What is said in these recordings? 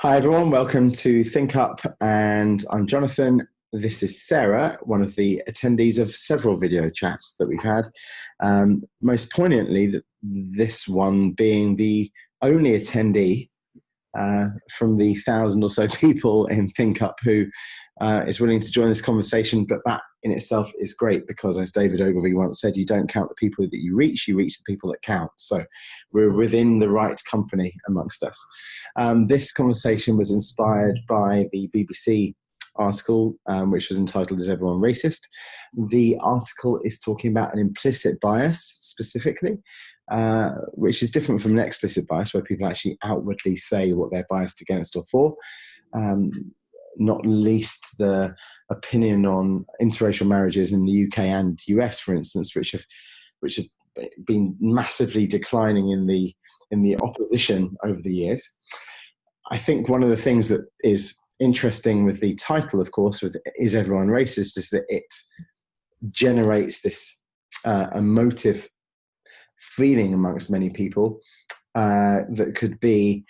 Hi everyone, welcome to Think Up, and I'm Jonathan. This is Sarah, one of the attendees of several video chats that we've had. Most poignantly, this one being the only attendee from the 1,000 or so people in Think Up who is willing to join this conversation. But that in itself is great because, as David Ogilvy once said, you don't count the people that you reach the people that count. So we're within the right company amongst us. This conversation was inspired by the BBC article, which was entitled "Is Everyone Racist?" The article is talking about an implicit bias specifically, which is different from an explicit bias, where people actually outwardly say what they're biased against or for. Not least the opinion on interracial marriages in the UK and US, for instance, which have been massively declining in the opposition over the years. I think one of the things that is interesting with the title, of course, with "Is Everyone Racist?" is that it generates this emotive feeling amongst many people that could be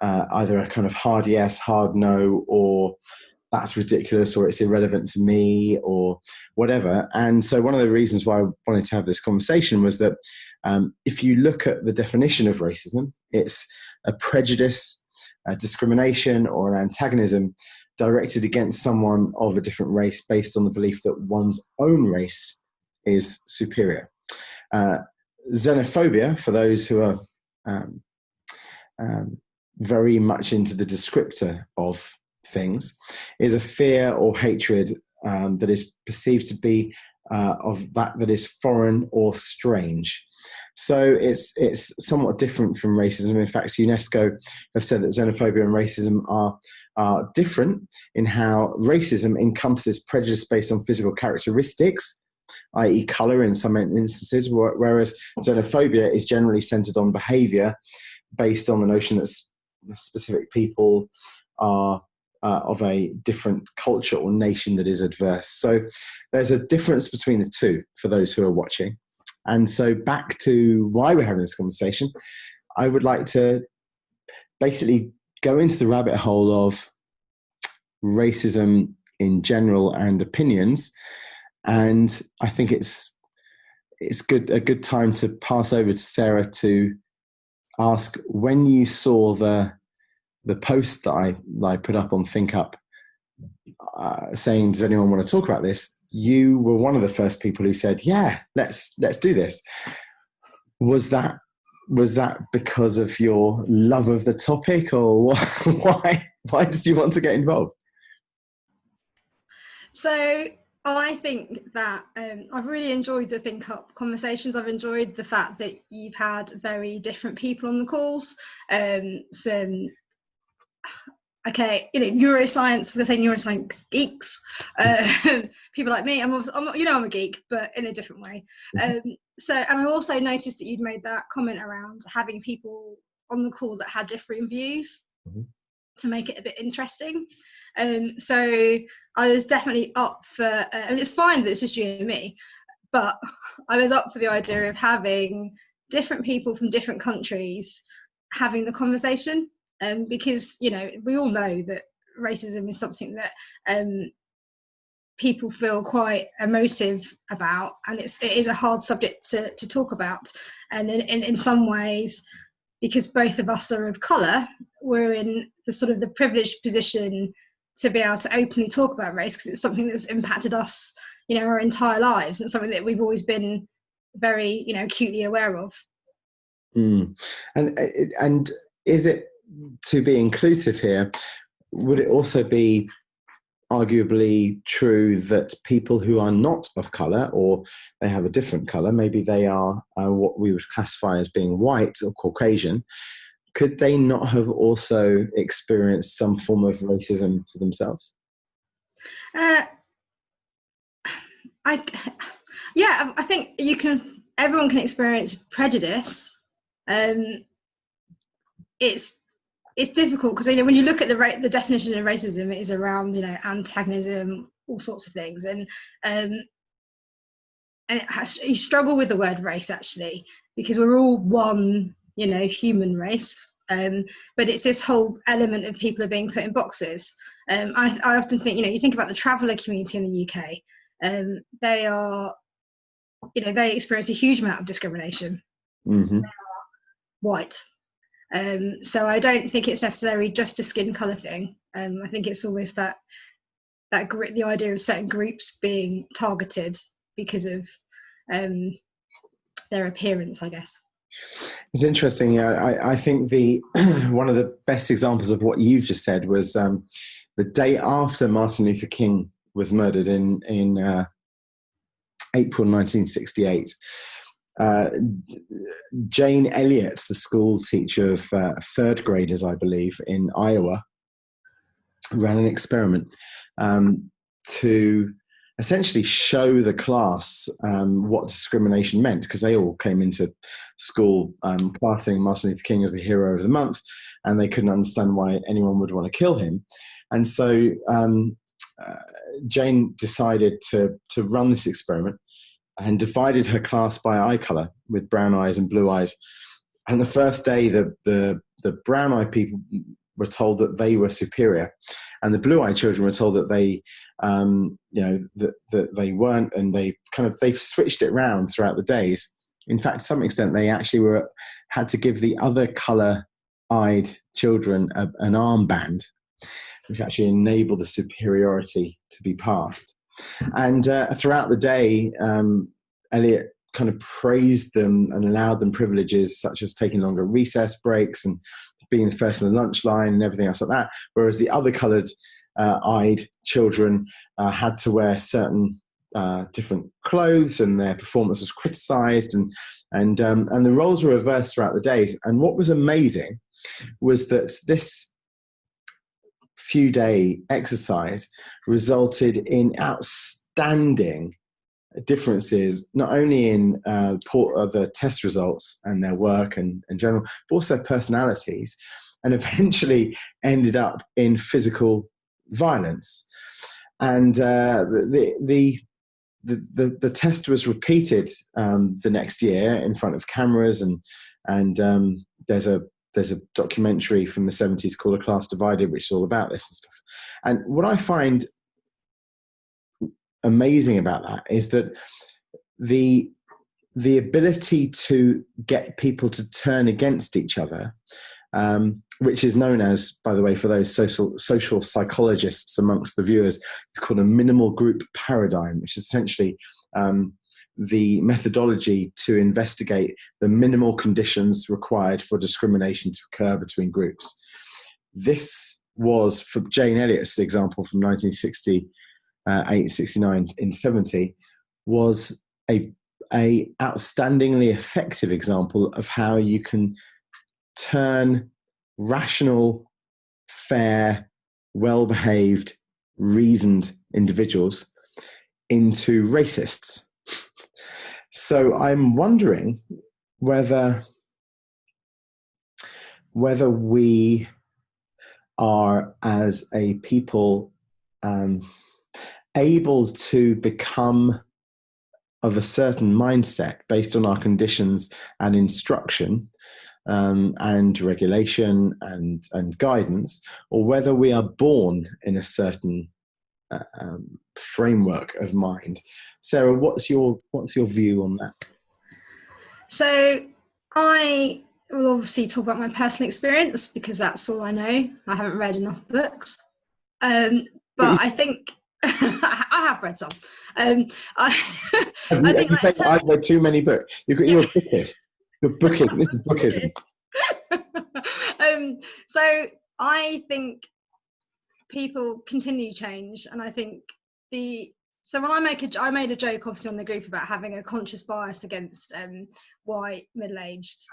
either a kind of hard yes, hard no, or that's ridiculous, or it's irrelevant to me, or whatever. And so one of the reasons why I wanted to have this conversation was that if you look at the definition of racism, it's a prejudice, a discrimination, or an antagonism directed against someone of a different race based on the belief that one's own race is superior. Xenophobia, for those who are very much into the descriptor of things, is a fear or hatred that is perceived to be of that is foreign or strange. So it's somewhat different from racism. In fact, UNESCO have said that xenophobia and racism are different in how racism encompasses prejudice based on physical characteristics, i.e. colour in some instances, whereas xenophobia is generally centred on behaviour based on the notion that specific people are of a different culture or nation that is adverse. So there's a difference between the two for those who are watching. And so back to why we're having this conversation, I would like to basically go into the rabbit hole of racism in general and opinions. And I think it's a good time to pass over to Sarah to ask, when you saw the post that I put up on Think Up saying, does anyone want to talk about this? You were one of the first people who said, yeah, let's do this. Was that because of your love of the topic, or why did you want to get involved? So I think that I've really enjoyed the Think Up conversations. I've enjoyed the fact that you've had very different people on the calls. Neuroscience, let's say neuroscience geeks, people like me. I'm a geek, but in a different way. And I also noticed that you'd made that comment around having people on the call that had differing views to make it a bit interesting. So I was definitely up for, and it's fine that it's just you and me, but I was up for the idea of having different people from different countries having the conversation. Because we all know that racism is something that people feel quite emotive about, and it is a hard subject to talk about. And in some ways, because both of us are of colour, we're in the sort of the privileged position to be able to openly talk about race, because it's something that's impacted us, our entire lives, and something that we've always been very, acutely aware of. And is it, to be inclusive here, would it also be arguably true that people who are not of colour, or they have a different colour, maybe they are what we would classify as being white or Caucasian, could they not have also experienced some form of racism to themselves? I think everyone can experience prejudice. It's difficult because when you look at the definition of racism, it is around antagonism, all sorts of things, and you struggle with the word race, actually, because we're all one human race, But it's this whole element of people are being put in boxes. I often think, you think about the traveller community in the UK. They are, they experience a huge amount of discrimination. Mm-hmm. They are white. So I don't think it's necessarily just a skin colour thing. I think it's almost the idea of certain groups being targeted because of their appearance, I guess. It's interesting. I think one of the best examples of what you've just said was the day after Martin Luther King was murdered in April 1968. Jane Elliott, the school teacher of third graders, I believe, in Iowa, ran an experiment to essentially show the class what discrimination meant, because they all came into school classing Martin Luther King as the hero of the month, and they couldn't understand why anyone would want to kill him. And so Jane decided to run this experiment and divided her class by eye color, with brown eyes and blue eyes. And the first day, the brown-eyed people were told that they were superior, and the blue-eyed children were told that they, that they weren't, and they've switched it around throughout the days. In fact, to some extent, they actually had to give the other color-eyed children an armband, which actually enabled the superiority to be passed. And throughout the day, Elliot kind of praised them and allowed them privileges such as taking longer recess breaks and being the first in the lunch line and everything else like that. Whereas the other coloured-eyed children had to wear certain different clothes, and their performance was criticised, and the roles were reversed throughout the days. And what was amazing was that this few-day exercise resulted in outstanding differences, not only in the test results and their work and general, but also their personalities, and eventually ended up in physical violence. And the test was repeated the next year in front of cameras, and there's a documentary from the 70s called A Class Divided, which is all about this and stuff. And what I find amazing about that is that the ability to get people to turn against each other, which is known as, by the way, for those social psychologists amongst the viewers, it's called a minimal group paradigm, which is essentially the methodology to investigate the minimal conditions required for discrimination to occur between groups. This was, for Jane Elliott's example from 1968, 69 in 70, was a outstandingly effective example of how you can turn rational, fair, well-behaved, reasoned individuals into racists. So I'm wondering whether we are, as a people, able to become of a certain mindset based on our conditions and instruction and regulation and guidance, or whether we are born in a certain framework of mind. Sarah, what's your view on that? So I will obviously talk about my personal experience because that's all I know. I haven't read enough books, but I think I have read some. I've read too many books. You're a bookist. This is bookism. So I think people continue to change, and I think so when I made a joke obviously on the group about having a conscious bias against white middle-aged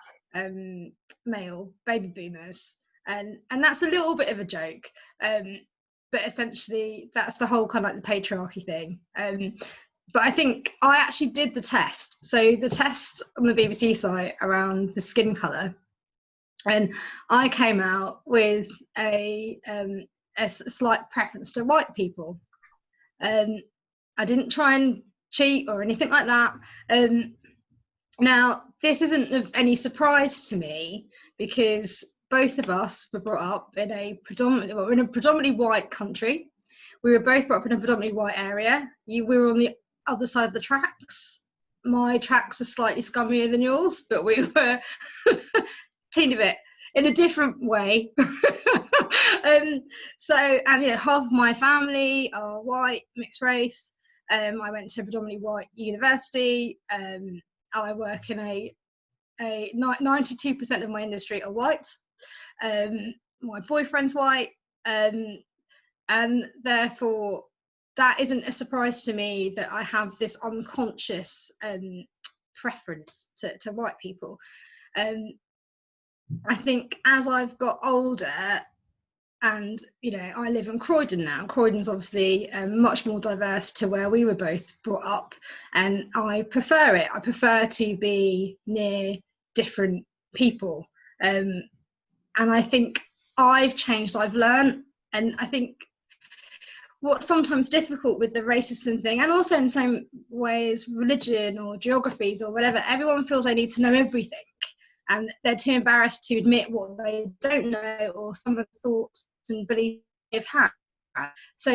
male baby boomers, and that's a little bit of a joke, but essentially that's the whole kind of like the patriarchy thing. But I think I actually did the test. So the test on the BBC site around the skin colour, and I came out with a slight preference to white people. I didn't try and cheat or anything like that. Now, this isn't of any surprise to me because both of us were brought up in a predominantly white country. We were both brought up in a predominantly white area. We were on the other side of the tracks. My tracks were slightly scummier than yours, but we were teeny bit in a different way. Half of my family are white, mixed race. I went to a predominantly white university. I work in a 92% of my industry are white. My boyfriend's white, and therefore that isn't a surprise to me that I have this unconscious preference to white people. I think as I've got older, and I live in Croydon now. Croydon's obviously much more diverse to where we were both brought up, and I prefer it. I prefer to be near different people, and I think I've changed, I've learned, and I think what's sometimes difficult with the racism thing, and also in the same way as religion or geographies or whatever, everyone feels they need to know everything, and they're too embarrassed to admit what they don't know or some of the thoughts and beliefs they've had. So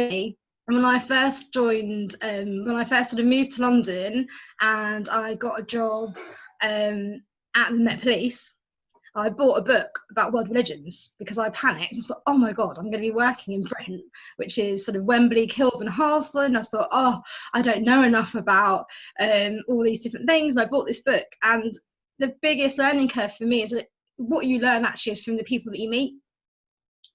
when I first joined, when I first sort of moved to London and I got a job at the Met Police, I bought a book about world religions because I panicked. I thought, oh my God, I'm going to be working in Britain, which is sort of Wembley, Kilburn, Harlesden. I thought, oh, I don't know enough about all these different things. And I bought this book. And the biggest learning curve for me is that what you learn actually is from the people that you meet.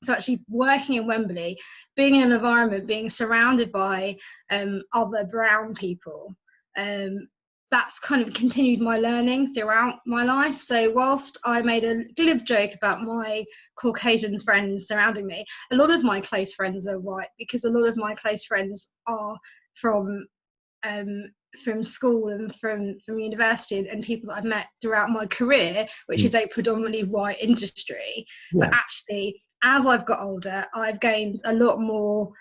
So actually working in Wembley, being in an environment, being surrounded by other brown people, that's kind of continued my learning throughout my life. So whilst I made a glib joke about my Caucasian friends surrounding me, a lot of my close friends are white because a lot of my close friends are from school and from university and people that I've met throughout my career, which is a predominantly white industry. Yeah. But actually, as I've got older, I've gained a lot more,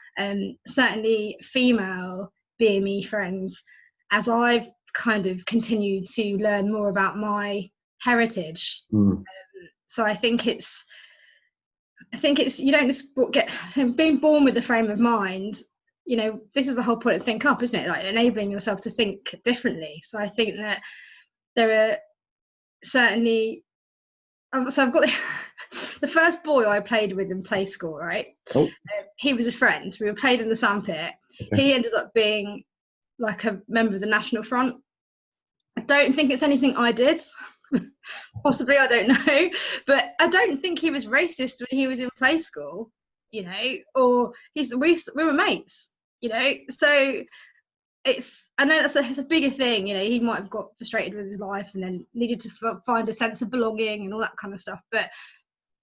certainly female BME friends, as I've kind of continued to learn more about my heritage. So I think it's you don't just get being born with the frame of mind. This is the whole point of Think Up, isn't it? Like enabling yourself to think differently. So I think that there are certainly. So I've got the first boy I played with in play school, right? Oh. He was a friend. We were played in the sandpit. Okay. He ended up being like a member of the National Front. I don't think it's anything I did. Possibly, I don't know. But I don't think he was racist when he was in play school, or we were mates, So I know it's a bigger thing, he might have got frustrated with his life and then needed to find a sense of belonging and all that kind of stuff. But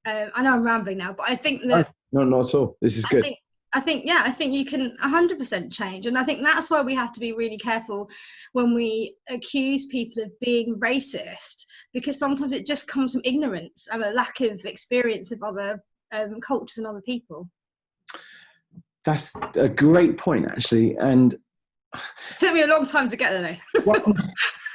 I know I'm rambling now, but I think that... No, not at all. This is good. I think you can 100% change. And I think that's why we have to be really careful when we accuse people of being racist, because sometimes it just comes from ignorance and a lack of experience of other cultures and other people. That's a great point, actually. And it took me a long time to get there, though.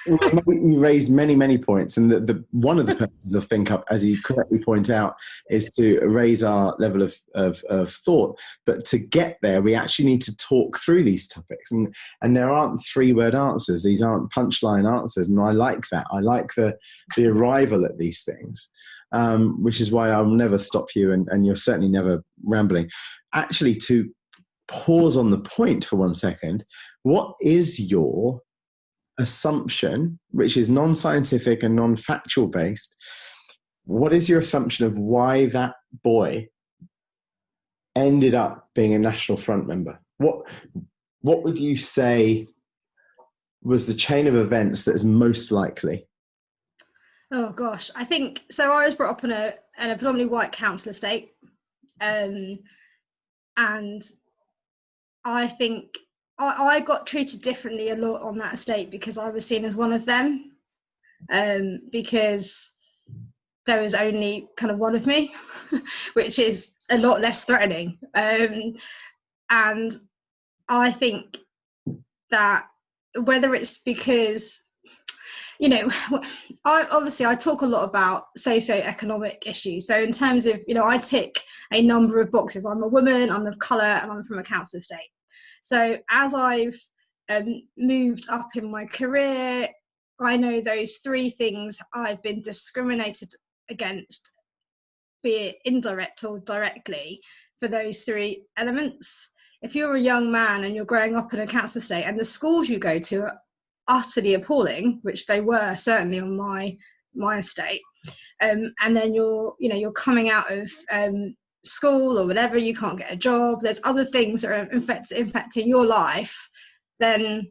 You raised many, many points, and the one of the purposes of Think Up, as you correctly point out, is to raise our level of thought. But to get there, we actually need to talk through these topics, and there aren't 3-word answers. These aren't punchline answers, and I like that. I like the arrival at these things, which is why I'll never stop you, and you're certainly never rambling. Actually, to pause on the point for 1 second, what is your assumption, which is non-scientific and non-factual based? What is your assumption of why that boy ended up being a National Front member? What would you say was the chain of events that is most likely? Oh gosh, I think so. I was brought up in a predominantly white council estate, and I think I got treated differently a lot on that estate because I was seen as one of them, because there was only kind of one of me, which is a lot less threatening. And I think that whether it's because, you know, I talk a lot about socio-economic issues. So in terms of, you know, I tick a number of boxes. I'm a woman, I'm of colour, and I'm from a council estate. So as I've moved up in my career, I know those three things I've been discriminated against, be it indirect or directly, for those three elements. If you're a young man and you're growing up in a council estate and the schools you go to are utterly appalling, which they were certainly on my estate, and then you're coming out of school or whatever, you can't get a job, there's other things that are infecting your life, then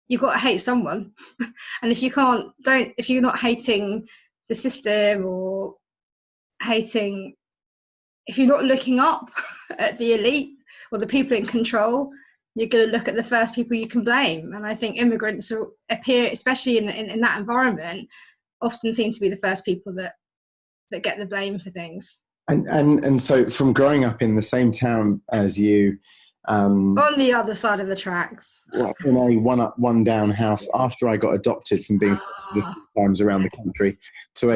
you've got to hate someone. And if you're not hating the system, or if you're not looking up at the elite or the people in control, you're going to look at the first people you can blame. And I think immigrants appear, especially in that environment, often seem to be the first people that get the blame for things. And so from growing up in the same town as you, on the other side of the tracks, in a one down house, after I got adopted from being different times around the country, to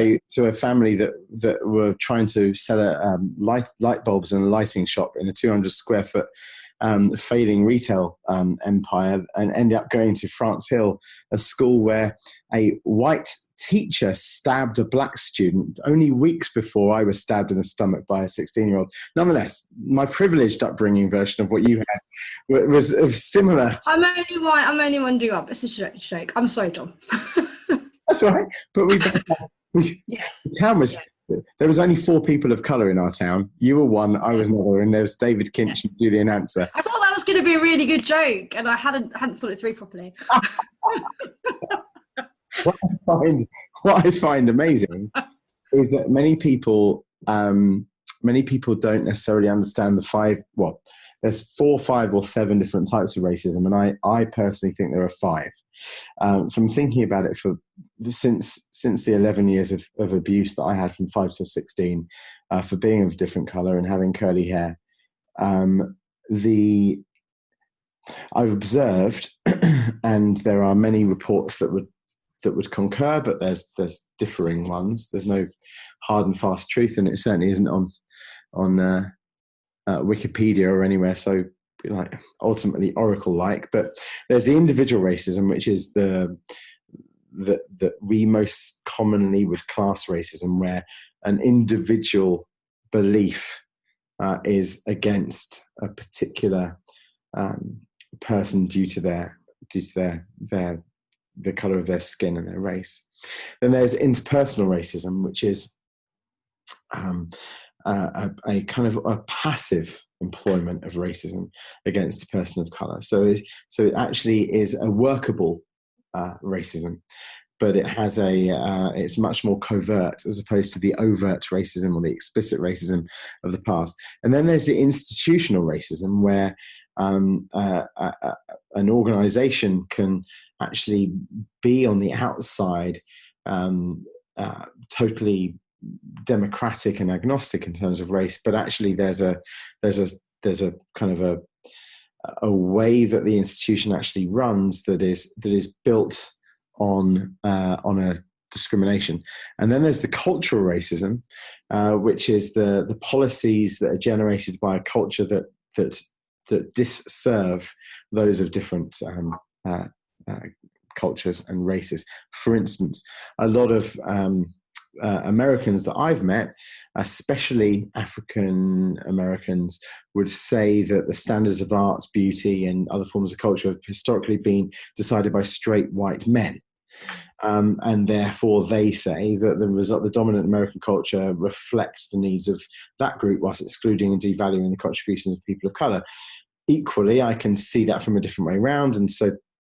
a family that were trying to sell light bulbs in a lighting shop in a 200 square foot failing retail empire, and ended up going to France Hill, a school where a white teacher stabbed a black student only weeks before I was stabbed in the stomach by a 16-year-old. Nonetheless, my privileged upbringing version of what you had was of similar. I'm only wondering up. It's a joke. I'm sorry, John. That's right. But yes. The town was. There was only 4 people of colour in our town. You were one, I was another, and there was David Kinch and Julian Answer. I thought that was going to be a really good joke, and I hadn't thought it through properly. What I find amazing is that many people don't necessarily understand there's 4, 5 or 7 different types of racism, and I personally think there are 5. From thinking about it since the 11 years of abuse that I had from 5 to 16, for being of different colour and having curly hair, I've observed, and there are many reports that would concur, but there's differing ones. There's no hard and fast truth, and it certainly isn't on Wikipedia or anywhere so ultimately Oracle-like. But there's the individual racism, which is that we most commonly would class racism, where an individual belief is against a particular person due to the color of their skin and their race. Then there's interpersonal racism, which is a kind of a passive employment of racism against a person of color. So it actually is a workable racism, but it has it's much more covert as opposed to the overt racism or the explicit racism of the past. And then there's the institutional racism, where an organization can actually be on the outside totally democratic and agnostic in terms of race, but actually there's a kind of a way that the institution actually runs that is built on a discrimination. And then there's the cultural racism, which is the policies that are generated by a culture that disserve those of different cultures and races. For instance, a lot of Americans that I've met, especially African Americans, would say that the standards of art, beauty, and other forms of culture have historically been decided by straight white men. And therefore they say that the dominant American culture reflects the needs of that group whilst excluding and devaluing the contributions of people of color. Equally, I can see that from a different way around, and so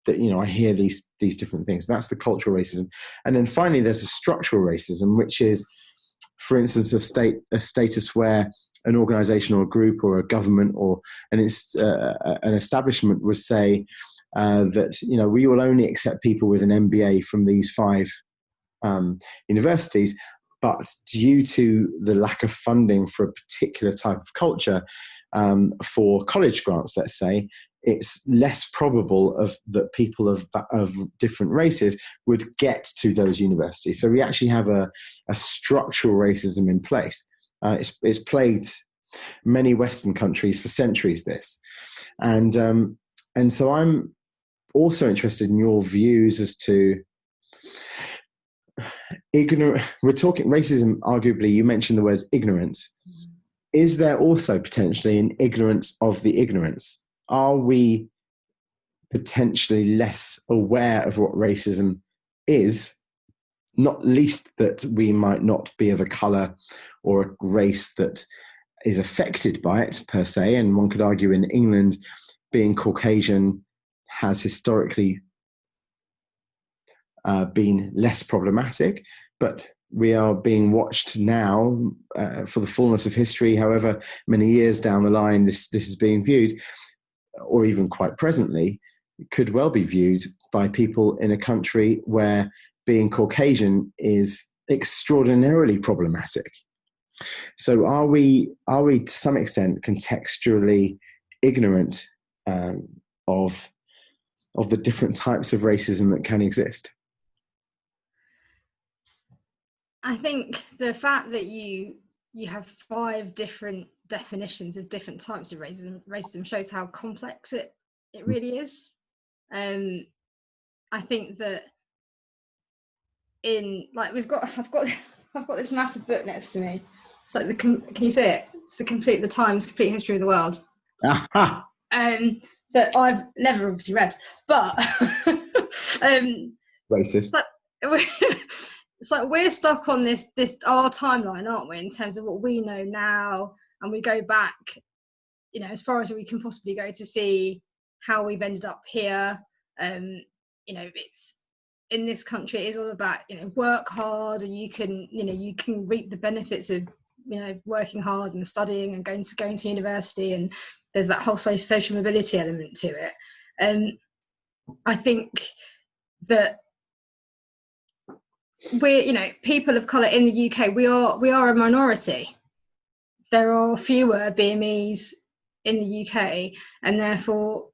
that, I hear these different things. That's the cultural racism. And then finally, there's a structural racism, which is, for instance, a status where an organization or a group or a government or an establishment would say that, we will only accept people with an MBA from these 5 universities, but due to the lack of funding for a particular type of culture, for college grants, let's say, it's less probable that people of different races would get to those universities. So we actually have a structural racism in place. It's plagued many Western countries for centuries, this. And so I'm also interested in your views as to we're talking racism, arguably, you mentioned the words ignorance. Is there also potentially an ignorance of the ignorance? Are we potentially less aware of what racism is, not least that we might not be of a colour or a race that is affected by it per se? And one could argue in England, being Caucasian has historically been less problematic, but we are being watched now for the fullness of history. However many years down the line this is being viewed, or even quite presently, could well be viewed by people in a country where being Caucasian is extraordinarily problematic. So are we to some extent contextually ignorant of the different types of racism that can exist? I think the fact that you have 5 different definitions of different types of racism shows how complex it really is. I think that I've got this massive book next to me. It's like can you see it? It's the Times Complete History of the World. That I've never obviously read, but racist. It's like we're stuck on this our timeline, aren't we, in terms of what we know now, and we go back, as far as we can possibly go to see how we've ended up here. It's in this country, it is all about work hard, and you can reap the benefits of working hard and studying and going to university, and there's that whole social mobility element to it. I think that we're people of colour in the UK, we are a minority. There are fewer BMEs in the UK, and therefore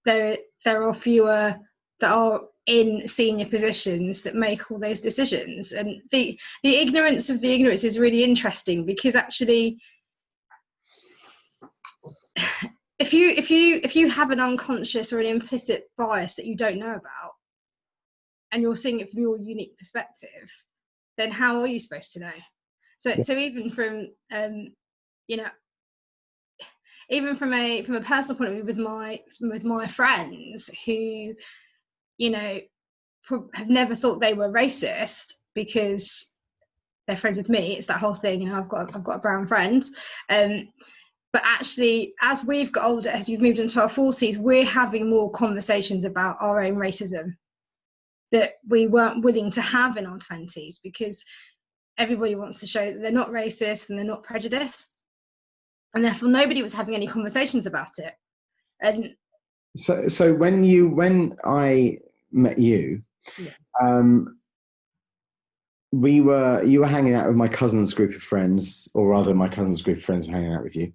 there are fewer that are in senior positions that make all those decisions. And the ignorance of the ignorance is really interesting, because actually if you have an unconscious or an implicit bias that you don't know about, and you're seeing it from your unique perspective, then how are you supposed to know? So even from even from a personal point of view, with my friends who have never thought they were racist because they're friends with me, it's that whole thing. I've got a brown friend, but actually, as we've got older, as we've moved into our 40s, we're having more conversations about our own racism that we weren't willing to have in our 20s, because everybody wants to show that they're not racist and they're not prejudiced, and therefore nobody was having any conversations about it. And so when I met you, you were hanging out with my cousin's group of friends, or rather my cousin's group of friends were hanging out with you.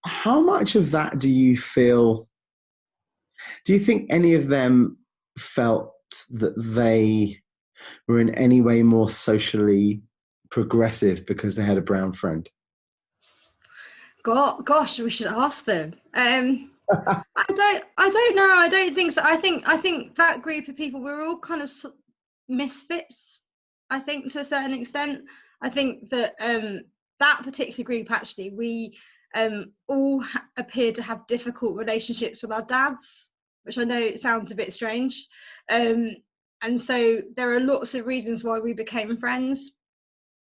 How much of that do you think any of them felt that they were in any way more socially progressive because they had a brown friend? Gosh, we should ask them. I don't know. I don't think so. I think that group of people, we're all kind of misfits, I think, to a certain extent. I think that that particular group, actually, we all appeared to have difficult relationships with our dads, which I know sounds a bit strange. And so there are lots of reasons why we became friends.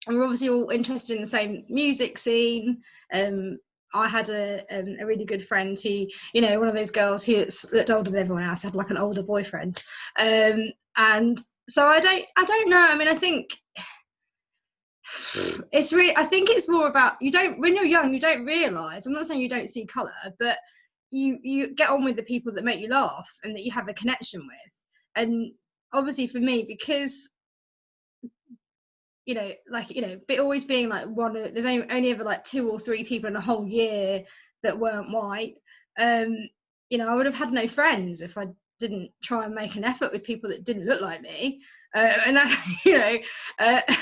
And we're obviously all interested in the same music scene. I had a really good friend who, one of those girls who looked older than everyone else, had like an older boyfriend. And so I don't know. I mean, I think it's really, I think it's more about, when you're young, you don't realise, I'm not saying you don't see colour, but you get on with the people that make you laugh and that you have a connection with. And obviously for me, because but always being like there's only ever like 2 or 3 people in a whole year that weren't white. I would have had no friends if I didn't try and make an effort with people that didn't look like me. And that,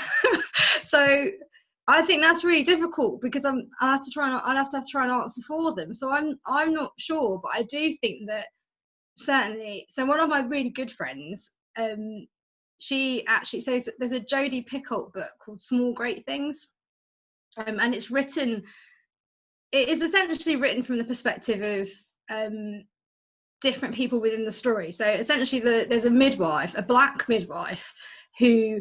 so I think that's really difficult because I'd have to try and answer for them. So I'm not sure, but I do think that certainly. So one of my really good friends, she actually says there's a Jodi Picoult book called Small Great Things, and it is essentially written from the perspective of different people within the story. So essentially there's a black midwife who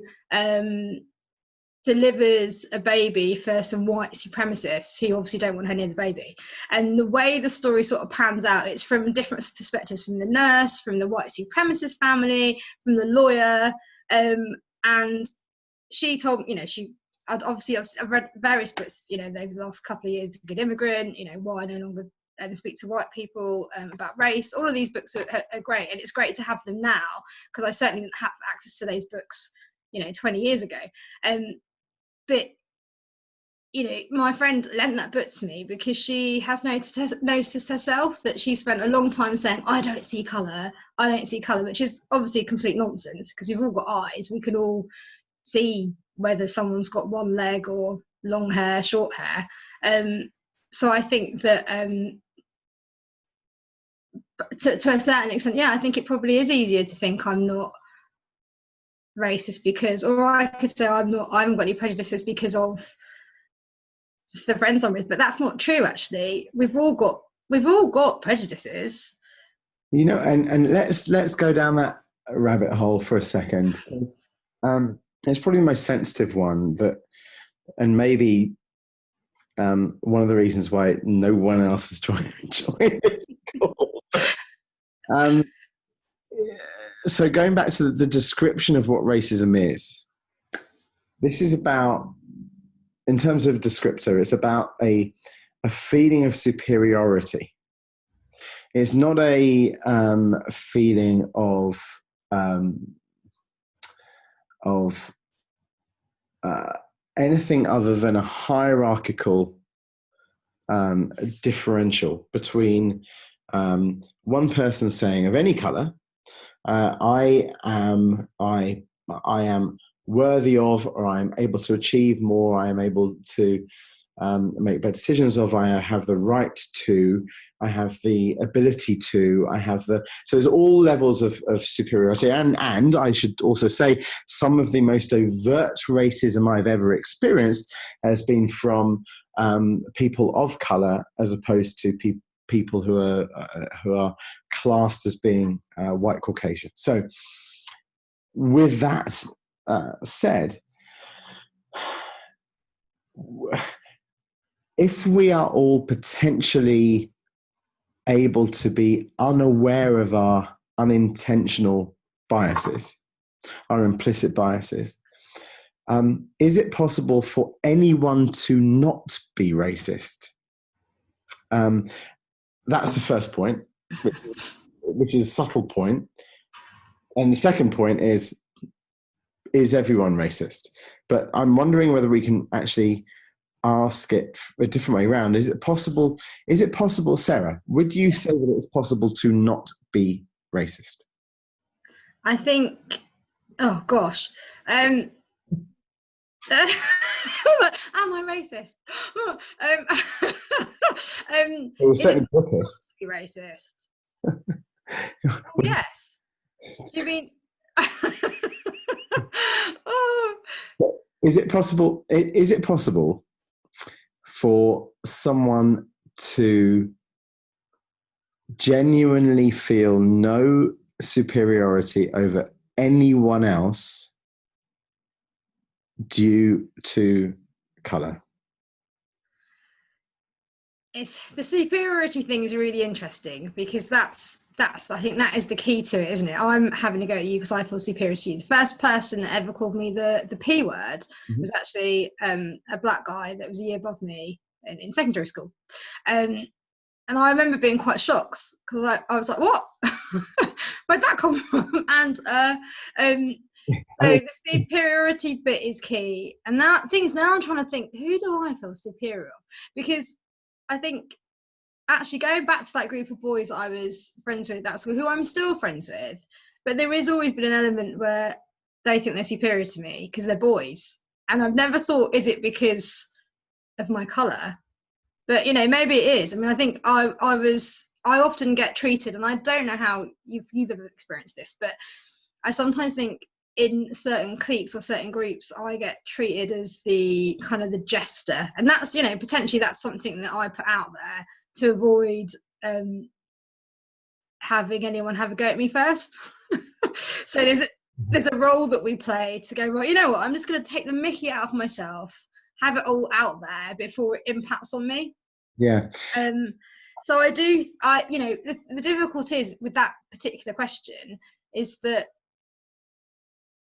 delivers a baby for some white supremacists who obviously don't want her near the baby. And the way the story sort of pans out, it's from different perspectives, from the nurse, from the white supremacist family, from the lawyer. And she told, I've read various books, over the last couple of years, Good Immigrant, Why I No Longer Speak to White People, about race. All of these books are great, and it's great to have them now, because I certainly didn't have access to those books 20 years ago. But my friend lent that book to me because she has noticed herself that she spent a long time saying, I don't see colour, which is obviously complete nonsense, because we've all got eyes. We can all see whether someone's got one leg or long hair, short hair. So I think that to a certain extent, I think it probably is easier to think I'm not racist because, or I could say I haven't got any prejudices because of the friends I'm with, but that's not true. Actually, we've all got prejudices. And let's go down that rabbit hole for a second. It's probably the most sensitive one, and maybe one of the reasons why no one else has joined this call. So going back to the description of what racism is, this is about, in terms of descriptor, it's about a feeling of superiority. It's not a feeling of anything other than a hierarchical differential between one person saying, of any color, I am worthy of, or I am able to achieve more, I am able to make better decisions of, I have the right to, I have the ability to, so there's all levels of superiority. And I should also say, some of the most overt racism I've ever experienced has been from people of color, as opposed to people who are classed as being white Caucasian. So with that said, if we are all potentially able to be unaware of our unintentional biases, our implicit biases, is it possible for anyone to not be racist? That's the first point, which is a subtle point. And the second point is everyone racist? But I'm wondering whether we can actually ask it a different way around. Is it possible, Sarah, would you say that it's possible to not be racist? I think, oh gosh. Am I racist? It was certainly be racist. Oh, yes. You mean? Oh. Is it possible for someone to genuinely feel no superiority over anyone else due to color? The superiority thing is really interesting, because that's I think that is the key to it, isn't it? I'm having a go at you because I feel superior to you. The first person that ever called me the P word was actually a black guy that was a year above me in secondary school. And I remember being quite shocked, because I was like, what? Where'd that come from? And So the superiority bit is key. And that thing is, now I'm trying to think, who do I feel superior of? Because I think actually going back to that group of boys that I was friends with at school, who I'm still friends with, but there has always been an element where they think they're superior to me because they're boys. And I've never thought, is it because of my colour? But, you know, maybe it is. I mean, I think I often get treated, and I don't know how you've ever experienced this, but I sometimes think in certain cliques or certain groups, I get treated as the kind of the jester. And that's, you know, potentially that's something that I put out there to avoid having anyone have a go at me first. So there's a role that we play to go, right, you know what, I'm just going to take the mickey out of myself, have it all out there before it impacts on me. Yeah. So you know, the difficulty is with that particular question is that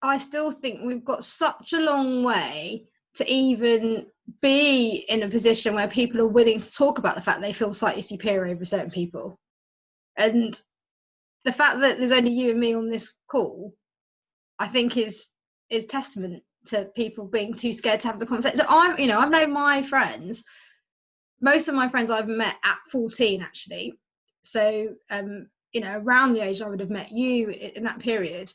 I still think we've got such a long way to even be in a position where people are willing to talk about the fact they feel slightly superior over certain people. And the fact that there's only you and me on this call, I think is testament to people being too scared to have the conversation. So I've known my friends, most of my friends I've met at 14 actually. So you know, around the age I would have met you in that period.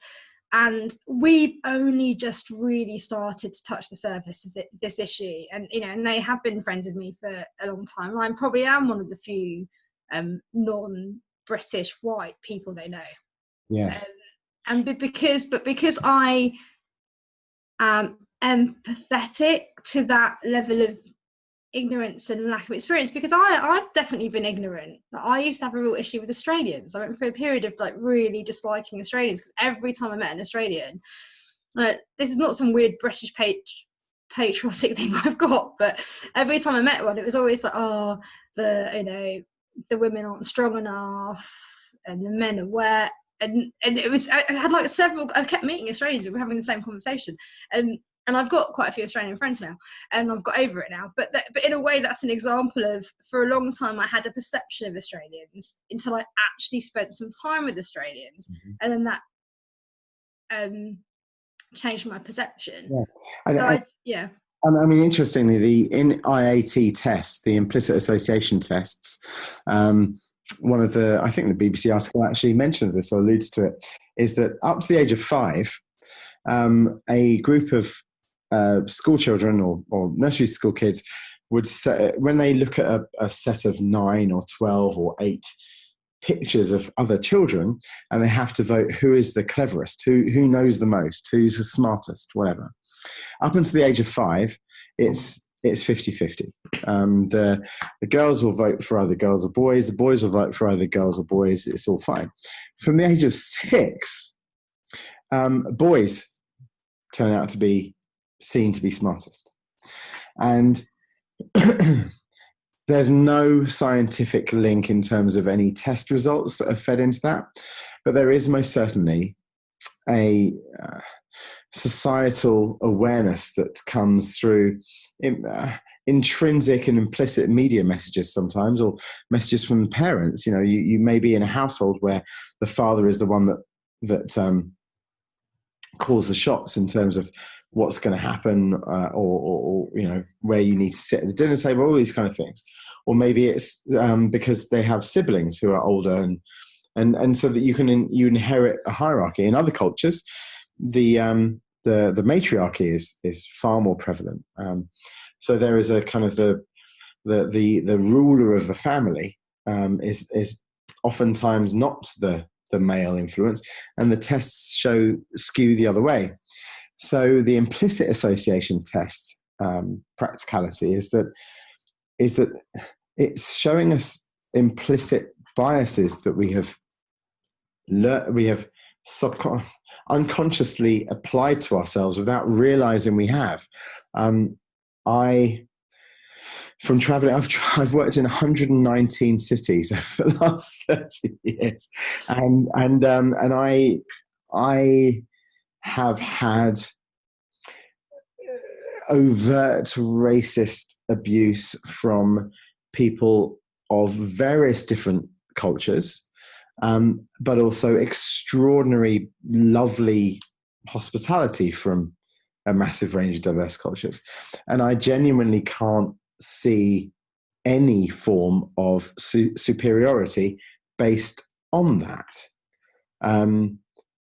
And we've only just really started to touch the surface of this issue. And, you know, and they have been friends with me for a long time. I probably am one of the few non-British white people they know. Yes. Because I am empathetic to that level of ignorance and lack of experience, because I've definitely been ignorant. I used to have a real issue with Australians. I went through a period of like really disliking Australians, because every time I met an Australian, this is not some weird British patriotic thing I've got, but every time I met one, it was always like, oh, the women aren't strong enough and the men are wet. And it was, I had like I kept meeting Australians and we're having the same conversation. And I've got quite a few Australian friends now, and I've got over it now. But in a way, that's an example of, for a long time, I had a perception of Australians until I actually spent some time with Australians, and then that changed my perception. Yeah. I mean, interestingly, in IAT tests, the implicit association tests, one of I think the BBC article actually mentions this or alludes to it, is that up to the age of 5, a group of school children or nursery school kids would say, when they look at a set of 9 or 12 or 8 pictures of other children, and they have to vote who is the cleverest, who knows the most, who's the smartest, whatever. Up until the age of 5, it's 50-50. The girls will vote for either girls or boys. The boys will vote for either girls or boys. It's all fine. From the age of 6, boys turn out to be seen to be smartest. And there's no scientific link in terms of any test results that are fed into that, but there is most certainly a societal awareness that comes through intrinsic and implicit media messages sometimes, or messages from parents. You know, you may be in a household where the father is the one that calls the shots in terms of what's going to happen, or you know, where you need to sit at the dinner table, all these kind of things. Or maybe it's because they have siblings who are older, and so that you inherit a hierarchy. In other cultures, the matriarchy is far more prevalent. So there is a kind of the ruler of the family is oftentimes not the male influence, and the tests skew the other way. So the implicit association test practicality is that it's showing us implicit biases that we have unconsciously applied to ourselves without realizing we have. From traveling, I've worked in 119 cities over the last 30 years, and I have had overt racist abuse from people of various different cultures, but also extraordinary, lovely hospitality from a massive range of diverse cultures. And I genuinely can't see any form of superiority based on that,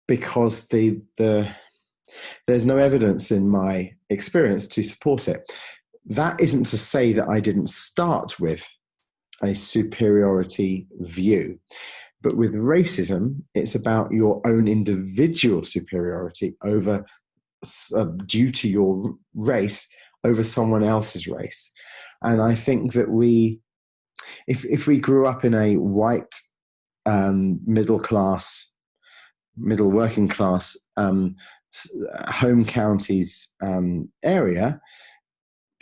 because there's no evidence in my experience to support it. That isn't to say that I didn't start with a superiority view, but with racism, it's about your own individual superiority over due to your race over someone else's race. And I think that if we grew up in a white, middle working class, home counties area,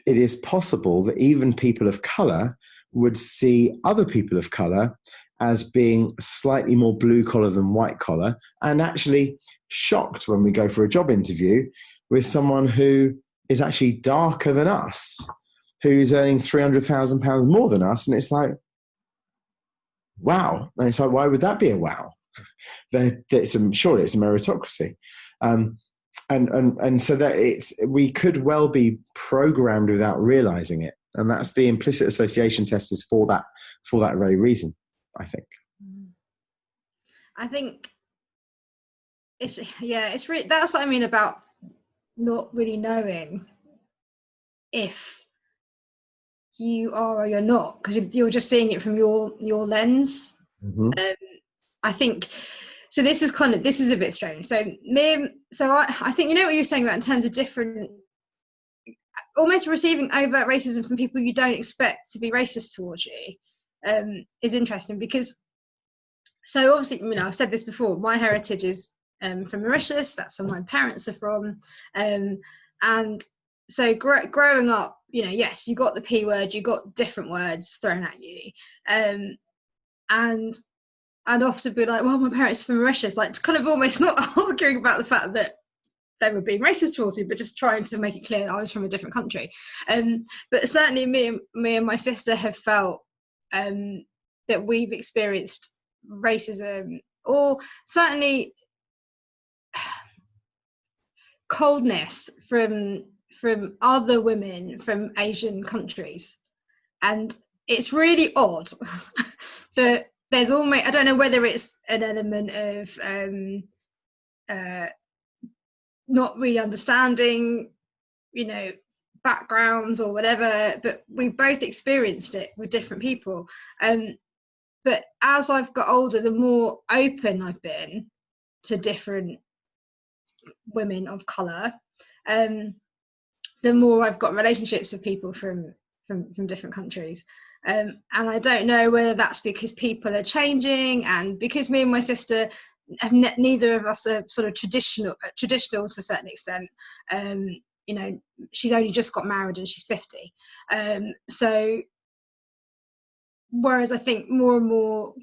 it is possible that even people of colour would see other people of colour as being slightly more blue collar than white collar, and actually shocked when we go for a job interview with someone who is actually darker than us, who's earning £300,000 more than us. And it's like, wow. And it's like, why would that be a wow? Surely it's a meritocracy. And so that we could well be programmed without realizing it. And that's the implicit association test is for that very reason, I think. I think it's really, that's what I mean about not really knowing if you are or you're not, because you're just seeing it from your lens. Mm-hmm. I think so. This is a bit strange. So I think, you know what you were saying about in terms of different, almost receiving overt racism from people you don't expect to be racist towards you, is interesting, because so obviously, you know, I've said this before, my heritage is from Mauritius. That's where my parents are from, and so growing up, you know, yes, you got the P word, you got different words thrown at you, and I'd often be like, well, my parents are from Mauritius, like kind of almost not arguing about the fact that they were being racist towards me, but just trying to make it clear that I was from a different country. But certainly me and my sister have felt that we've experienced racism, or certainly coldness from other women from Asian countries. And it's really odd that there's almost, I don't know whether it's an element of not really understanding, you know, backgrounds or whatever, but we've both experienced it with different people. But as I've got older, the more open I've been to different women of colour, the more I've got relationships with people from different countries. And I don't know whether that's because people are changing, and because me and my sister have neither of us are sort of traditional to a certain extent. You know, she's only just got married and she's 50. So whereas I think more and more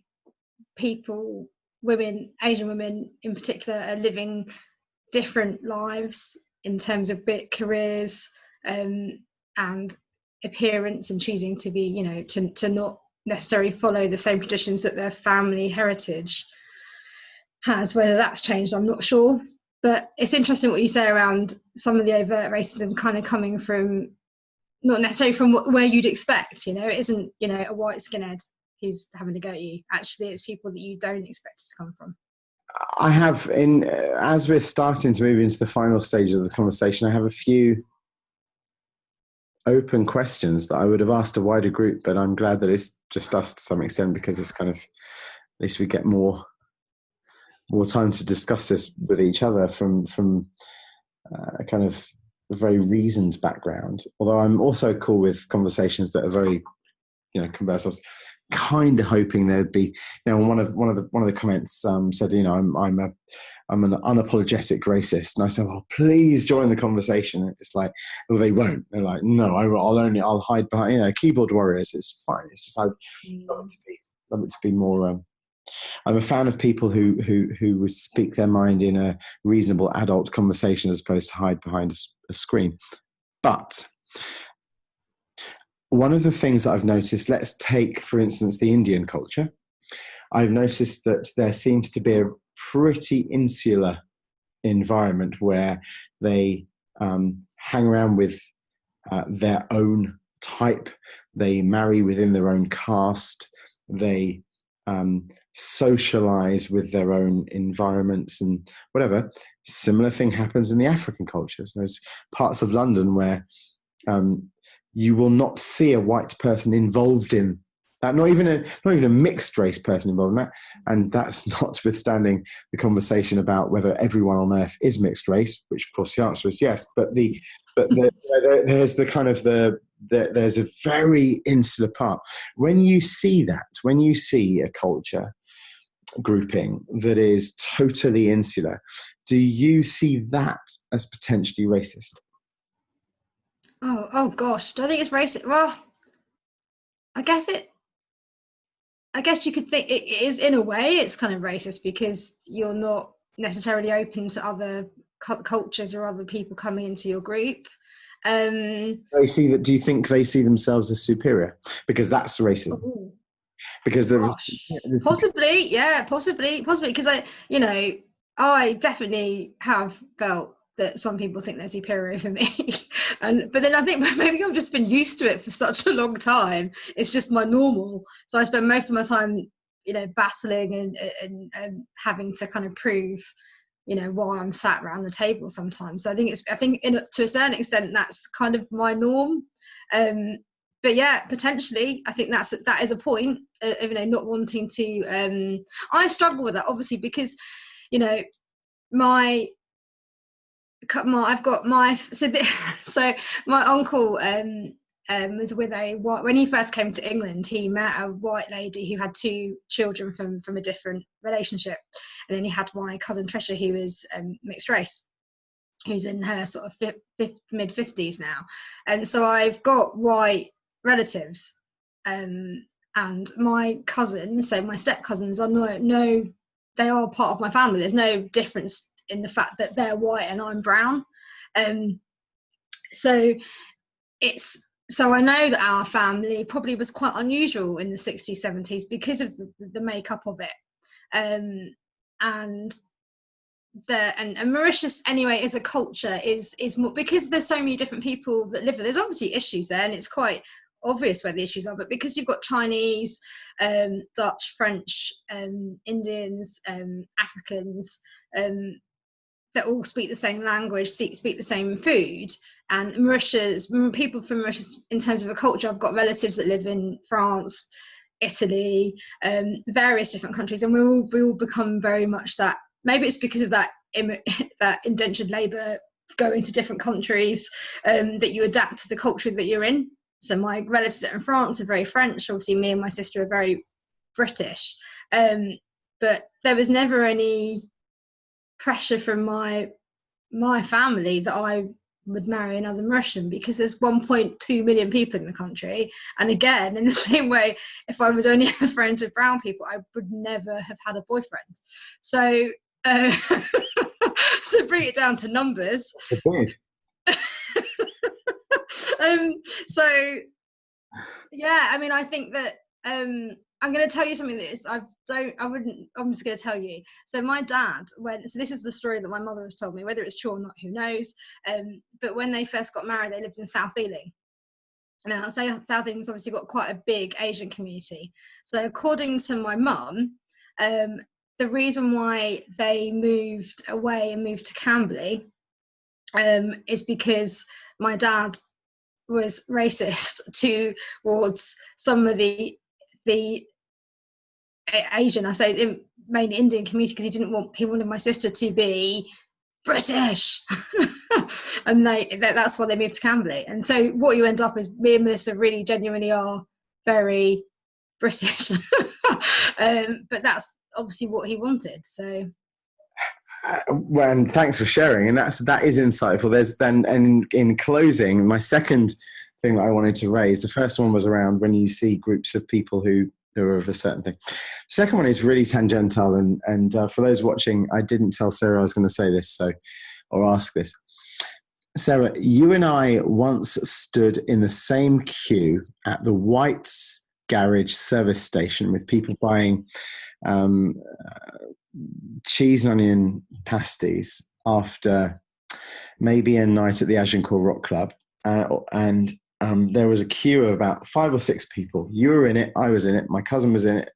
people, women, Asian women in particular, are living different lives in terms of careers and appearance, and choosing to be, you know, to not necessarily follow the same traditions that their family heritage has. Whether that's changed, I'm not sure. But it's interesting what you say around some of the overt racism kind of coming from, not necessarily from where you'd expect. You know, it isn't, you know, a white skinhead who's having to go at you. Actually, it's people that you don't expect it to come from. I have, as we're starting to move into the final stages of the conversation, I have a few open questions that I would have asked a wider group, but I'm glad that it's just us to some extent, because it's kind of, at least we get more time to discuss this with each other from a kind of a very reasoned background. Although I'm also cool with conversations that are very, you know, converse. I was kind of hoping there'd be, you know, one of the comments said, you know, I'm an unapologetic racist, and I said, well, please join the conversation. It's like, well, they won't. They're like, no, I'll hide behind, you know, keyboard warriors. It's fine. It's just I love it to be more. I'm a fan of people who would speak their mind in a reasonable adult conversation as opposed to hide behind a screen. But one of the things that I've noticed, let's take, for instance, the Indian culture. I've noticed that there seems to be a pretty insular environment where they hang around with their own type, they marry within their own caste, they socialize with their own environments and whatever. Similar thing happens in the African cultures. There's parts of London where you will not see a white person involved in that, not even a mixed race person involved in that. And that's notwithstanding the conversation about whether everyone on earth is mixed race, which of course the answer is yes. But there's the kind of there's a very insular part. When you see a culture grouping that is totally insular, do you see that as potentially racist? Oh gosh, do I think it's racist? Well, I guess you could think it is, in a way, it's kind of racist because you're not necessarily open to other cultures or other people coming into your group. Do you think they see themselves as superior? Because that's racism. Ooh. Because possibly, because I definitely have felt that some people think they're superior over me, but then I think maybe I've just been used to it for such a long time. It's just my normal. So I spend most of my time, battling and having to kind of prove, why I'm sat around the table sometimes. So I think to a certain extent that's kind of my norm. But yeah, potentially, I think that is a point of not wanting to. I struggle with that obviously because, my uncle was with when he first came to England, he met a white lady who had 2 children from a different relationship, and then he had my cousin Trisha, who is mixed race, who's in her sort of mid 50s now, and so I've got white relatives, and my cousins, so my step cousins, are no, they are part of my family. There's no difference in the fact that they're white and I'm brown. So I know that our family probably was quite unusual in the 60s, 70s because of the makeup of it. And Mauritius anyway as a culture is more, because there's so many different people that live there. There's obviously issues there, and it's quite obvious where the issues are, but because you've got Chinese, Dutch, French, Indians, Africans, that all speak the same language, speak the same food. And people from Mauritius, in terms of a culture, I've got relatives that live in France, Italy, various different countries, and we all become very much that. Maybe it's because of that indentured labour, going to different countries, that you adapt to the culture that you're in. So my relatives that are in France are very French. Obviously, me and my sister are very British. But there was never any pressure from my family that I would marry another Mauritian, because there's 1.2 million people in the country. And again, in the same way, if I was only ever friends with brown people, I would never have had a boyfriend. So to bring it down to numbers. So yeah, I mean, I think that I'm going to tell you something that I'm just going to tell you. So my dad, so this is the story that my mother has told me, whether it's true or not, who knows. But when they first got married, they lived in South Ealing. Now, South Ealing's obviously got quite a big Asian community. So according to my mum, the reason why they moved away and moved to Camberley is because my dad was racist towards some of the Asian, I say mainly Indian community, because he wanted my sister to be British. And that's why they moved to Camberley. And so what you end up is, me and Melissa really genuinely are very British. But that's obviously what he wanted. So and thanks for sharing, and that is insightful. There's then, and in closing, my second thing that I wanted to raise, the first one was around when you see groups of people who are of a certain thing. The second one is really tangential, and for those watching, I didn't tell Sarah I was going to say this, or ask this. Sarah, you and I once stood in the same queue at the White's Garage service station with people buying cheese and onion pasties after maybe a night at the Agincourt Rock Club, and there was a queue of about 5 or 6 people. You were in it, I was in it, my cousin was in it,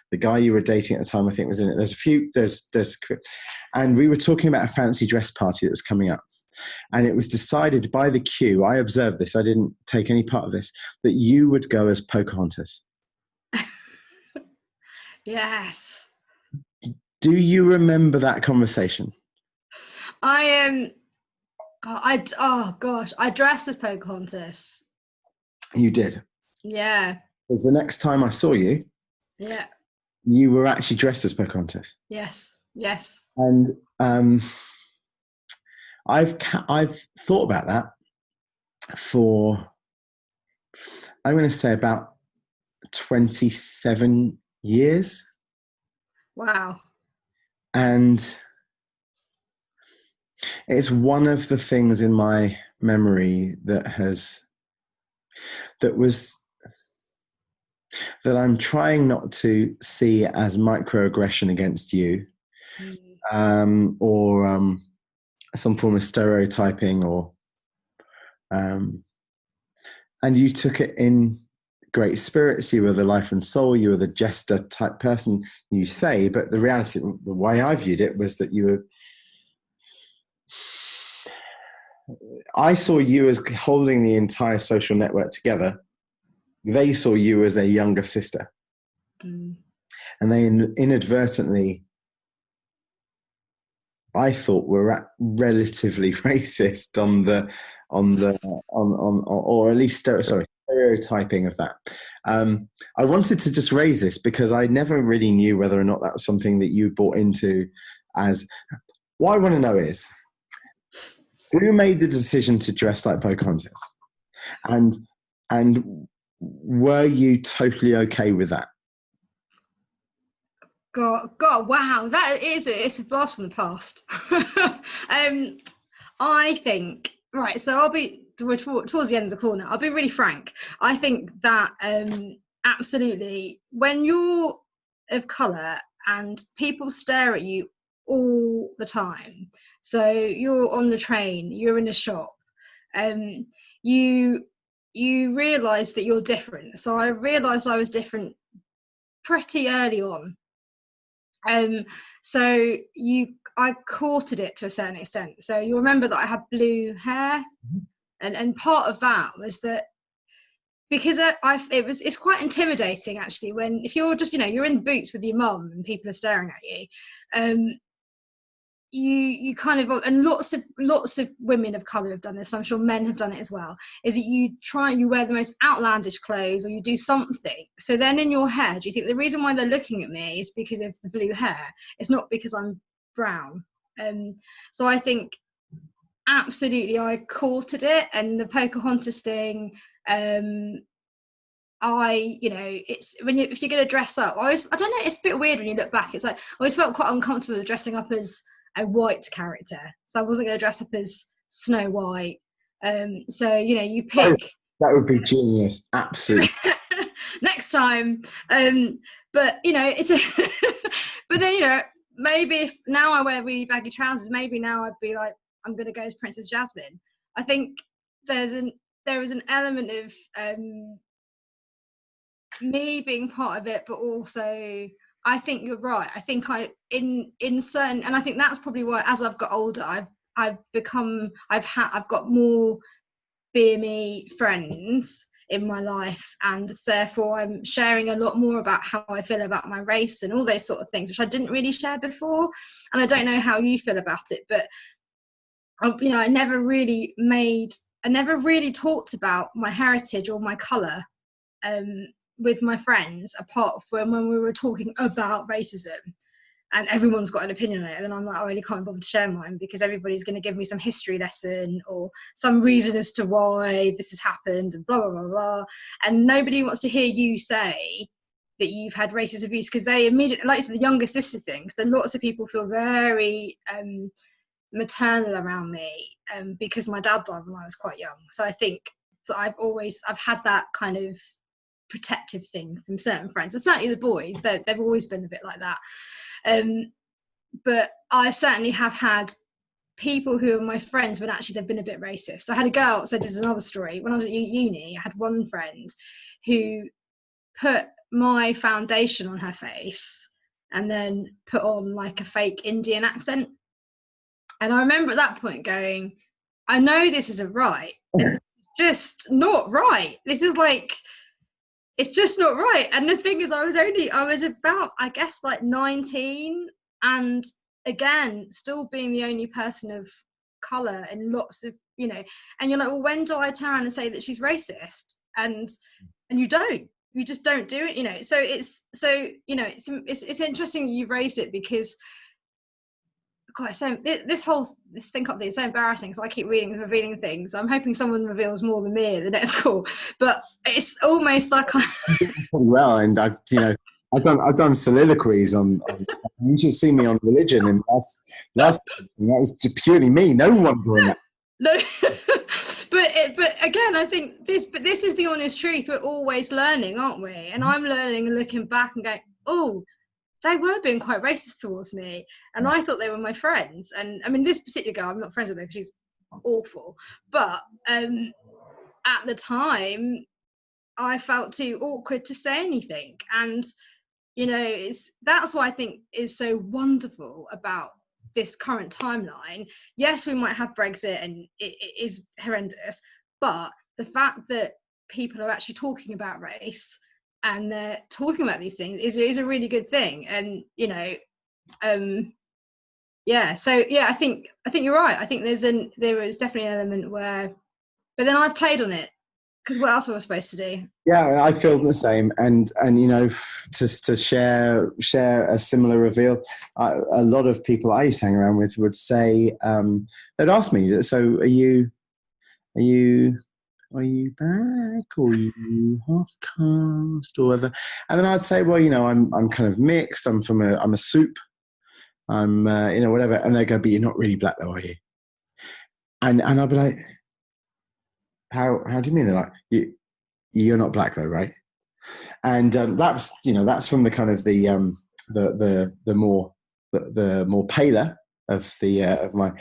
the guy you were dating at the time, I think, was in it. There's a few, and we were talking about a fancy dress party that was coming up. And it was decided by the queue, I observed this, I didn't take any part of this, that you would go as Pocahontas. Yes. Do you remember that conversation? I dressed as Pocahontas. You did? Yeah. Because the next time I saw you, yeah, you were actually dressed as Pocahontas. Yes. And I've thought about that for, I'm going to say, about 27 years. Wow. And it's one of the things in my memory that I'm trying not to see as microaggression against you, or some form of stereotyping, or and you took it in great spirits. You were the life and soul, you were the jester type person, you say, but the reality, the way I viewed it, was that I saw you as holding the entire social network together. They saw you as a younger sister. And they inadvertently, I thought, were relatively racist or at least stereotyping of that. I wanted to just raise this because I never really knew whether or not that was something that you bought into. What I want to know is, who made the decision to dress like Pocahontas? And were you totally okay with that? God, wow, it's a blast from the past. I think, right, so we're towards the end of the call now. I'll be really frank. I think that absolutely, when you're of colour and people stare at you all the time, so you're on the train, you're in a shop, you realise that you're different. So I realised I was different pretty early on. So I courted it to a certain extent. So you remember that I had blue hair, and part of that was that because it's quite intimidating actually if you're just, you're in boots with your mum and people are staring at you. You kind of, and lots of women of colour have done this, and I'm sure men have done it as well, is that you wear the most outlandish clothes, or you do something, so then in your head you think the reason why they're looking at me is because of the blue hair. It's not because I'm brown. So I think absolutely I courted it. And the Pocahontas thing, it's if you're going to dress up, I don't know, it's a bit weird when you look back. It's like I always felt quite uncomfortable dressing up as a white character, so I wasn't going to dress up as Snow White. So you pick. That would be genius, absolutely. Next time, but it's but then maybe if now I wear really baggy trousers, maybe now I'd be like, I'm going to go as Princess Jasmine. I think there is an element of me being part of it, but also I think you're right. I think in certain, and I think that's probably why as I've got older, I've got more BME friends in my life, and therefore I'm sharing a lot more about how I feel about my race and all those sort of things, which I didn't really share before. And I don't know how you feel about it, but I never really talked about my heritage or my colour with my friends, apart from when we were talking about racism, and everyone's got an opinion on it, and I'm like, I really can't bother to share mine because everybody's going to give me some history lesson or some reason as to why this has happened and blah blah blah blah, and nobody wants to hear you say that you've had racist abuse, because they immediately, like the younger sister thing, so lots of people feel very maternal around me because my dad died when I was quite young. So I think that I've had that kind of protective thing from certain friends, and certainly the boys, they've always been a bit like that. But I certainly have had people who are my friends, but actually they've been a bit racist. So I had a girl, so this is another story. When I was at uni, I had one friend who put my foundation on her face and then put on like a fake Indian accent. And I remember at that point going, I know this isn't right. It's just not right. This is like, it's just not right. And the thing is, I was about, I guess, like 19, and again, still being the only person of color and lots of, you know, and you're like, well, when do I turn around and say that she's racist? And you just don't do it, you know. So it's interesting you've raised it, because God, so this Think Up thing is so embarrassing, because I keep revealing things. I'm hoping someone reveals more than me at the next call, but it's almost like well, and I've done soliloquies on you should see me on religion, and that was purely me. No one doing that. No, but again, I think this is the honest truth. We're always learning, aren't we? And I'm learning and looking back and going, oh, they were being quite racist towards me, and I thought they were my friends. And I mean, this particular girl, I'm not friends with her because she's awful, but at the time I felt too awkward to say anything. And you know, that's what I think is so wonderful about this current timeline. Yes, we might have Brexit and it is horrendous, but the fact that people are actually talking about race and they're talking about these things is a really good thing. And you know, I think you're right. I think there is definitely an element where, but then I've played on it, because what else am I supposed to do? Yeah, I feel the same, and you know, just to share a similar reveal, a lot of people I used to hang around with would say, they'd ask me, so are you black, or are you half caste, or whatever? And then I'd say, well, you know, I'm kind of mixed. I'm a soup. I'm you know, whatever. And they go, but you're not really black though, are you? And I'd be like, how do you mean? They're like, you're not black though, right? And that's, you know, that's from the kind of the more paler of the of my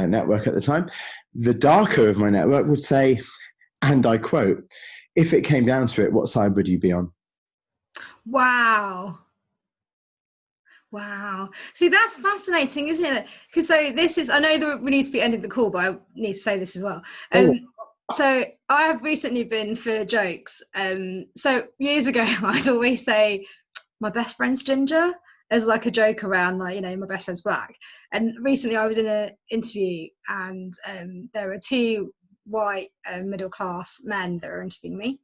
network at the time. The darker of my network would say, and I quote, "If it came down to it, what side would you be on?" Wow. See, that's fascinating, isn't it? Because so this is, I know that we need to be ending the call, but I need to say this as well. So I have recently been for jokes. So years ago, I'd always say, my best friend's ginger, as like a joke around, like, you know, my best friend's black. And recently I was in an interview, and there were two white middle class men that were interviewing me,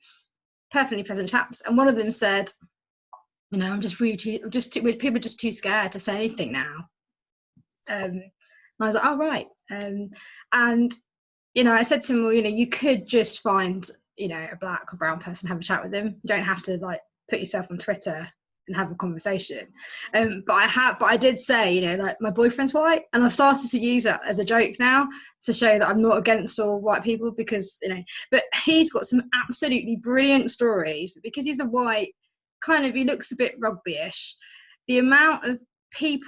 perfectly pleasant chaps. And one of them said, you know, people are just too scared to say anything now. And I was like, oh, right. And, you know, I said to him, well, you know, you could just find, you know, a black or brown person, have a chat with them. You don't have to like put yourself on Twitter and have a conversation. But I did say, you know, like, my boyfriend's white, and I've started to use that as a joke now to show that I'm not against all white people, because, you know, but he's got some absolutely brilliant stories, but because he's a white, kind of, he looks a bit rugby-ish. The amount of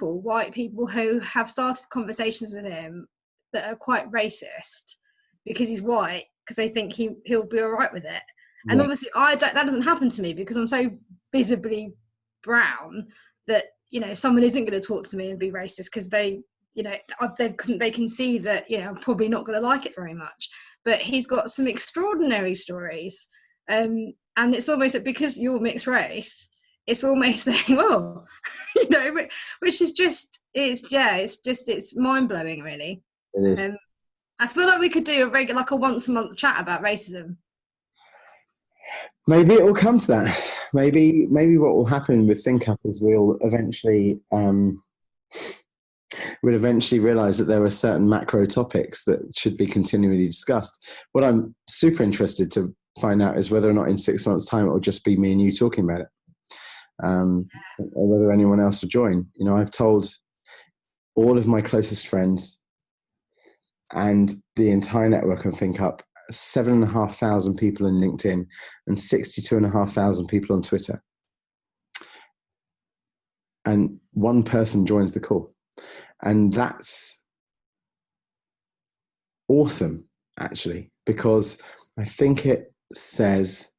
white people who have started conversations with him that are quite racist because he's white, because they think he'll be all right with it. And obviously that doesn't happen to me, because I'm so visibly brown that, you know, someone isn't going to talk to me and be racist, because they, you know, they can see that, you know, I'm probably not going to like it very much. But he's got some extraordinary stories. And it's almost that because you're mixed race, it's almost saying, well, you know, which is just, it's mind-blowing, really. It is. I feel like we could do like a once-a-month chat about racism. Maybe it will come to that. Maybe what will happen with Think Up is we'll eventually realise that there are certain macro topics that should be continually discussed. What I'm super interested to find out is whether or not in 6 months' time it will just be me and you talking about it, or whether anyone else will join. You know, I've told all of my closest friends and the entire network of Think Up, 7,500 people in LinkedIn and 62,500 people on Twitter, and one person joins the call. And that's awesome, actually, because I think it says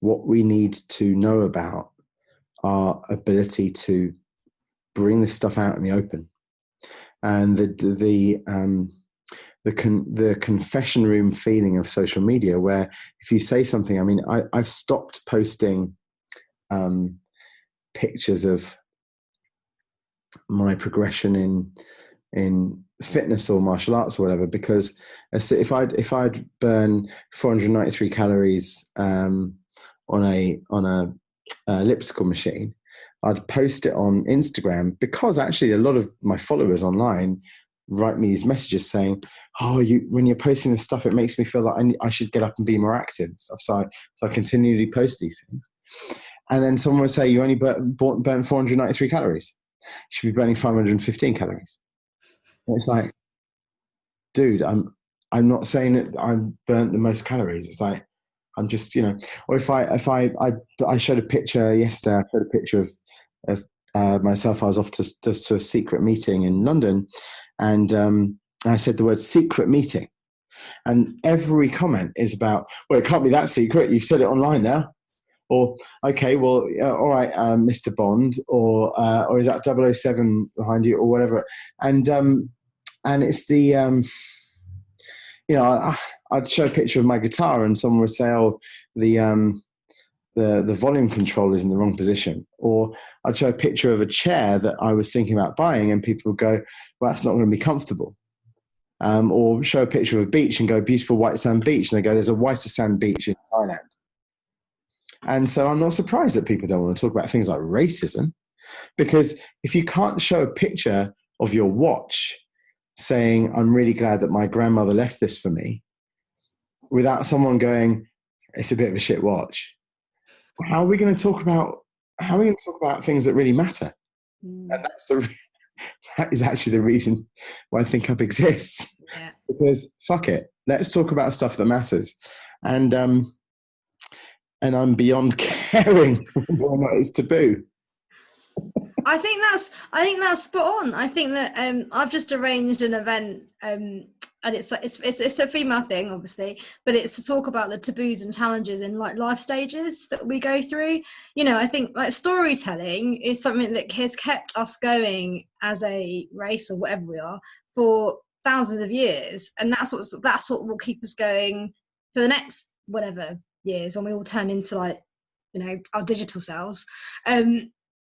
what we need to know about our ability to bring this stuff out in the open, and the confession room feeling of social media, where if you say something, I mean, I've stopped posting pictures of my progression in fitness or martial arts or whatever, because if I'd burn 493 calories on a elliptical machine, I'd post it on Instagram, because actually a lot of my followers online write me these messages saying, "Oh, when you're posting this stuff, it makes me feel like I should get up and be more active and stuff." So I continually post these things, and then someone would say, "You only burn 493 calories. You should be burning 515 calories." And it's like, dude, I'm not saying that I burnt the most calories. It's like, I'm just, or if I showed a picture yesterday, I showed a picture of myself. I was off to a secret meeting in London, and I said the word secret meeting, and every comment is about, well, it can't be that secret. You've said it online now. Or, okay, well, all right, Mr. Bond, or is that 007 behind you, or whatever. And it's the, I'd show a picture of my guitar, and someone would say, "Oh, the volume control is in the wrong position." Or I'd show a picture of a chair that I was thinking about buying, and people would go, "Well, that's not going to be comfortable." Or show a picture of a beach and go, "Beautiful white sand beach," and they go, "There's a whiter sand beach in Thailand." And so I'm not surprised that people don't want to talk about things like racism, because if you can't show a picture of your watch saying, "I'm really glad that my grandmother left this for me," without someone going, "It's a bit of a shit watch," how are we going to talk about things that really matter? And that is actually the reason why ThinkUp exists. Yeah. Because fuck it, let's talk about stuff that matters. And I'm beyond caring whether or not it's taboo. I think that's spot on. I think that I've just arranged an event, and it's a female thing, obviously, but it's to talk about the taboos and challenges in like life stages that we go through. I think like storytelling is something that has kept us going as a race, or whatever we are, for thousands of years, and that's what will keep us going for the next whatever years, when we all turn into like our digital selves.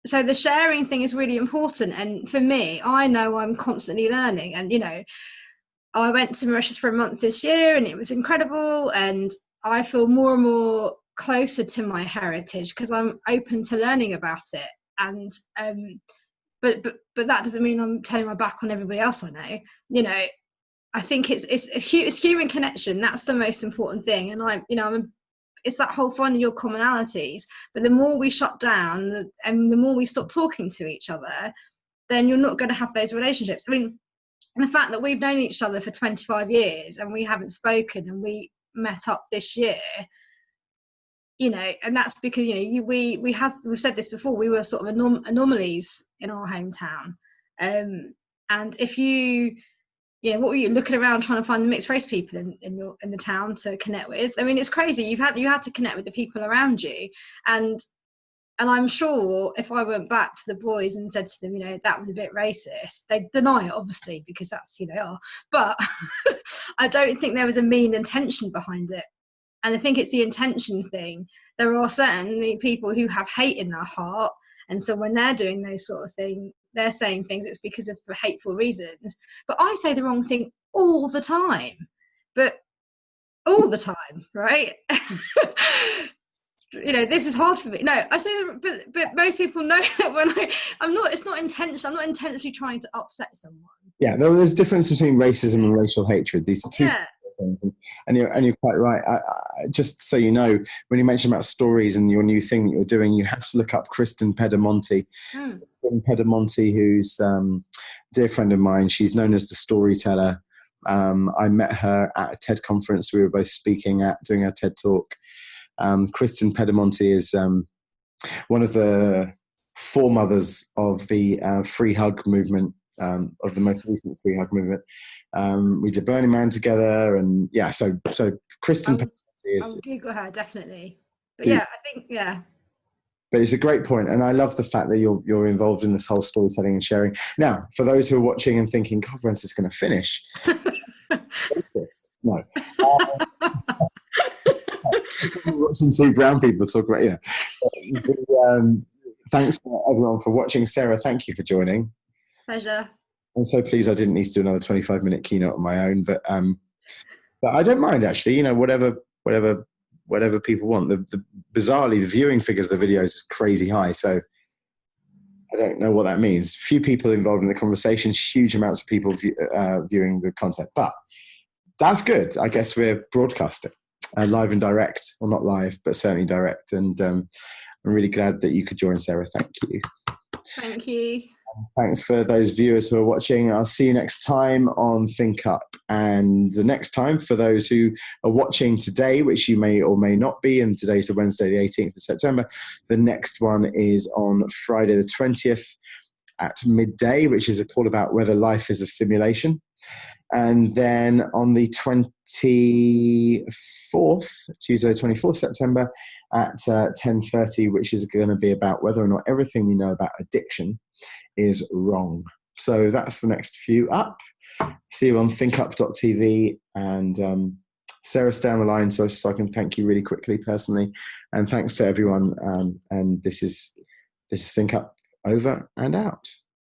So the sharing thing is really important, and for me, I know I'm constantly learning, and I went to Mauritius for a month this year, and it was incredible, and I feel more and more closer to my heritage because I'm open to learning about it. And but that doesn't mean I'm turning my back on everybody else I know. I think it's human connection. That's the most important thing. And it's that whole finding your commonalities. But the more we shut down and the more we stop talking to each other, then you're not going to have those relationships. I mean, the fact that we've known each other for 25 years and we haven't spoken, and we met up this year, and that's because we've said this before, we were sort of anomalies in our hometown, and if what were you looking around trying to find the mixed race people in the town to connect with? I mean, it's crazy. You had to connect with the people around you, and I'm sure if I went back to the boys and said to them, that was a bit racist, they'd deny it, obviously, because that's who they are. But I don't think there was a mean intention behind it. And I think it's the intention thing. There are certainly people who have hate in their heart, and so when they're doing those sort of things, they're saying things, it's because of hateful reasons. But I say the wrong thing all the time. But all the time, right? This is hard for me. No, I say, but most people know that when it's not intentional. I'm not intentionally trying to upset someone. Yeah, there's a difference between racism and racial hatred. These are two things, and you're quite right. I, just so you know, when you mentioned about stories and your new thing that you're doing, you have to look up Kristen Pedemonte. Kristen Pedemonte, who's a dear friend of mine. She's known as the storyteller. I met her at a TED conference. We were both speaking at, doing a TED talk. Kristen Pedemonte is one of the foremothers of the free hug movement of the most recent Free Hug movement. We did Burning Man together, and yeah, so Kristen I'll Google her definitely. But do, yeah, I think But it's a great point, and I love the fact that you're involved in this whole storytelling and sharing. Now, for those who are watching and thinking, "God, when's this going to finish?" No. Watching two brown people talk about, thanks everyone for watching. Sarah, thank you for joining. Pleasure. I'm so pleased I didn't need to do another 25-minute keynote on my own, but I don't mind actually. Whatever people want. Bizarrely, the viewing figures of the videos is crazy high, so I don't know what that means. Few people involved in the conversation, huge amounts of people viewing the content, but that's good. I guess we're broadcasting live and direct, or not live, but certainly direct. And I'm really glad that you could join, Sarah. Thank you. Thank you. Thanks for those viewers who are watching. I'll see you next time on Think Up. And the next time, for those who are watching today, which you may or may not be, and today's the Wednesday, the 18th of September, the next one is on Friday the 20th at midday, which is a call about whether life is a simulation. And then on the 24th, Tuesday, 24th September at 10:30, which is going to be about whether or not everything we know about addiction is wrong. So that's the next few up. See you on thinkup.tv. And Sarah, stay on the line so I can thank you really quickly personally. And thanks to everyone. And this is Think Up, over and out.